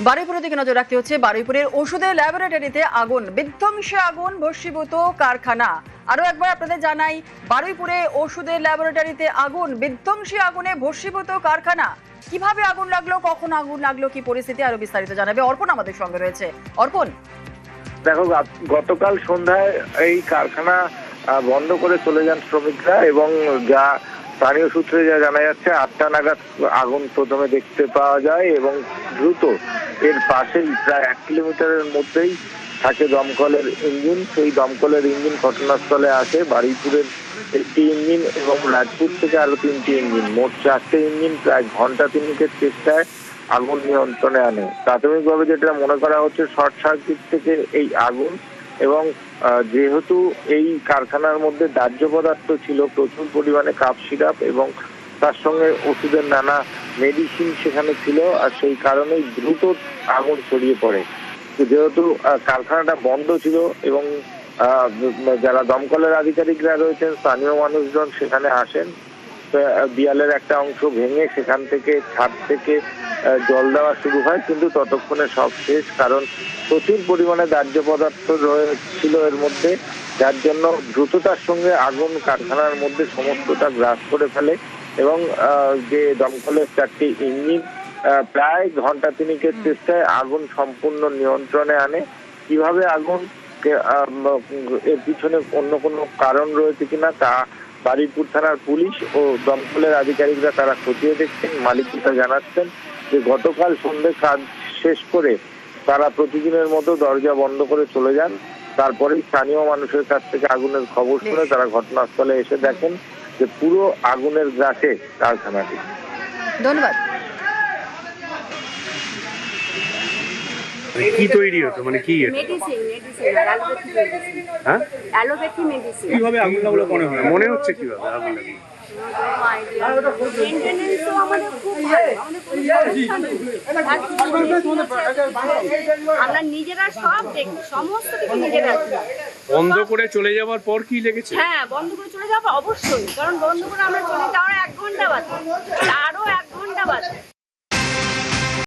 বারুইপুরের দিকে নজর রাখতে হচ্ছে। বারুইপুরের ওষুধের ল্যাবরেটরিতে আগুন, বিধ্বংসী আগুন, ভস্মীভূত কারখানা। আরো একবার আপনাদের জানাই, বারুইপুরে ওষুধের ল্যাবরেটরিতে আগুন, বিধ্বংসী আগুনে ভস্মীভূত কারখানা। কিভাবে আগুন লাগলো, কখন আগুন লাগলো, কি পরিস্থিতি, আরো বিস্তারিত জানাবে অর্পণ আমাদের সঙ্গে রয়েছে। অর্পণ, দেখো, গতকাল সন্ধ্যায় এই কারখানা বন্ধ করে চলে যান শ্রমিকরা এবং যা স্থানীয় সূত্রে যা জানা যাচ্ছে 8টা নাগাদ আগুন প্রথমে দেখতে পাওয়া যায় এবং দ্রুত এর পাশেই প্রায় 1 কিলোমিটারের মধ্যেই থাকে দমকলের ইঞ্জিন। সেই দমকলের ইঞ্জিন ঘটনাস্থলে আসে। বারুইপুরের একটি ইঞ্জিন এবং রাজপুর থেকে আরো 3টি ইঞ্জিন, মোট 4টে ইঞ্জিন প্রায় ঘন্টা 3-এর চেষ্টায় আগুন নিয়ন্ত্রণে আনে। প্রাথমিকভাবে যেটা মনে করা হচ্ছে শর্ট সার্কিট থেকে এই আগুন, এবং যেহেতু এই কারখানার মধ্যে দাহ্য পদার্থ ছিল প্রচুর পরিমাণে, কাপ সিরাপ এবং তার সঙ্গে ওষুধের নানা মেডিসিন সেখানে ছিল, আর সেই কারণেই দ্রুত আগুন ছড়িয়ে পড়ে। যেহেতু কারখানাটা বন্ধ ছিল এবং যারা দমকলের আধিকারিকরা রয়েছেন, স্থানীয় মানুষজন সেখানে আসেন, দেয়ালের একটা অংশ ভেঙে সেখান থেকে ছাদ থেকে জল দেওয়া শুরু হয়, কিন্তু ততক্ষণে সব শেষ, কারণ প্রচুর পরিমাণে দাহ্য পদার্থ ছিল এর মধ্যে, যার জন্য দ্রুততার সঙ্গে আগুন কারখানার মধ্যে সমস্তটা গ্রাস করে ফেলে এবং যে দমকলের 4টি ইঞ্জিন প্রায় ঘন্টা 3-এর চেষ্টায় আগুন সম্পূর্ণ নিয়ন্ত্রণে আনে। কিভাবে আগুন, এর পিছনে অন্য কোনো কারণ রয়েছে কিনা তা বারুইপুর থানার পুলিশ ও দমকলের আধিকারিকরা তারা খতিয়ে দেখছেন। মালিকরা জানাচ্ছেন যে গতকাল সন্ধ্যে কাজ শেষ করে তারা প্রতিদিনের মতো দরজা বন্ধ করে চলে যান। তারপরেই স্থানীয় মানুষের কাছ থেকে আগুনের খবর শুনে তারা ঘটনাস্থলে এসে দেখেন যে পুরো আগুনের গ্রাসে কারখানাটি। ধন্যবাদ। কি তৈরি হতো, মানে কি মেডিসিন হ্যাঁ অ্যালোপ্যাথি মেডিসিন। কিভাবে আগুন লাগলো মনে হচ্ছে কিভাবে আগুন লাগলো? মেইনটেনেন্স তো আমাদের খুব ভালো, আমাদের কোনো আমরা নিজেরা সব দেখি, সমস্ত কিছু নিজেরা দেখি। বন্ধ করে চলে যাওয়ার পর কি লেগেছে? হ্যাঁ, বন্ধ করে চলে যাবো অবশ্যই, কারণ বন্ধ করে আমরা চলে যাওয়ার 1 ঘন্টা বাদে, আরো 1 ঘন্টা বাদে